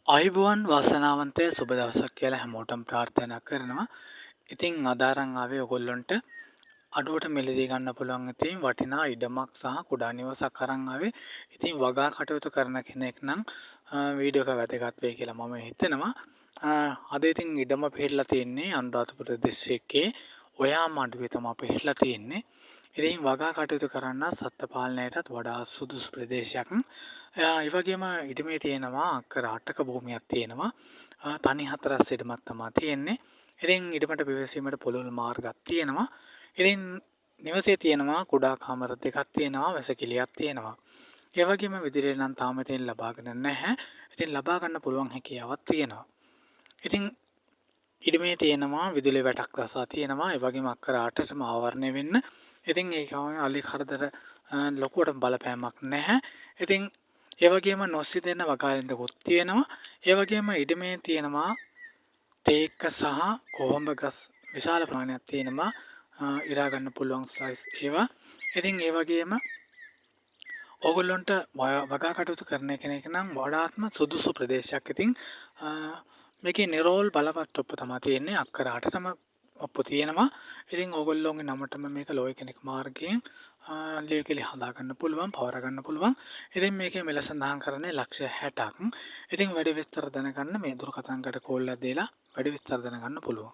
ආයුබෝවන් වාසනාවන්තය සුබ දවසක් කියලා හැමෝටම ප්‍රාර්ථනා කරනවා. ඉතින් අද අරන් ආවේ ඔයගොල්ලන්ට අඩුවට මිලදී ගන්න පුළුවන් ඉතින් වටිනා ඉඩමක් සහ කුඩා නිවසක් අරන් ආවේ. ඉතින් වගා කටයුතු කරන කෙනෙක් නම් වීඩියෝ එක වැදගත් වෙයි කියලා මම හිතනවා. අද ඉතින් ඉඩම පිහිටලා තියෙන්නේ අනුරාධපුර දිස්ත්‍රික්කයේ ඔයා මඩුවේ තමයි පිහිටලා තියෙන්නේ. ඉතින් වගා කටයුතු කරන්න සත්ත්ව පාලනයටත් වඩා සුදුසු ප්‍රදේශයක්. ඒ වගේම ඉඩමේ තියෙනවා අක්කර 8ක භූමියක් තියෙනවා. තනි හතරක් ඉඩමක් තමයි තියෙන්නේ. ඉතින් ඉඩමට පිවිසීමට පුළුල් මාර්ගයක් තියෙනවා. ඉතින් නිවසේ තියෙනවා කුඩා කාමර දෙකක් තියෙනවා, වැසකිළියක් තියෙනවා. ඒ වගේම විදුලිය නම් තාම ඉතින් ලබාගෙන නැහැ. ඉතින් ලබා ගන්න පුළුවන් හැකියාවක් තියෙනවා. ඉතින් ඉඩමේ තියෙනවා විදුලි වැටක් දසා තියෙනවා. ඒ වගේම අක්කර 8ටම ආවරණය වෙන්න. ඉතින් ඒකම අලි කරදර ලොකුවට බලපෑමක් නැහැ. ඉතින් ඒ වගේම නොසිතෙන වගාලින්දකුත් තියෙනවා. ඒ වගේම ඉඩමේ තියෙනවා තේක්ක සහ කොහොඹ ගස් විශාල ප්‍රමාණයක් තියෙනවා. ඉරා ගන්න පුළුවන් සයිස් ඒවා. ඉතින් ඒ වගේම ඕගොල්ලොන්ට වගා කටයුතු කරන කෙනෙක් නම් වඩාත්ම සුදුසු ප්‍රදේශයක්. ඉතින් මේකේ නිරෝල් බලපත් ඔප්පු තමයි තියෙන්නේ. අක්කර 8ටම ඔප්පු තියෙනවා. ඉතින් ඕගොල්ලෝගේ නමටම මේක ලෝය කෙනෙක් මාර්ගයෙන් ලියවිලි හදා ගන්න පුළුවන්, පවර ගන්න පුළුවන්. ඉතින් මේකේ මිල සඳහන් කරන්නේ ₹60ක්. ඉතින් වැඩි විස්තර දැනගන්න මේ දුරකථන අංකයට කෝල් එකක් දීලා වැඩි විස්තර දැනගන්න පුළුවන්.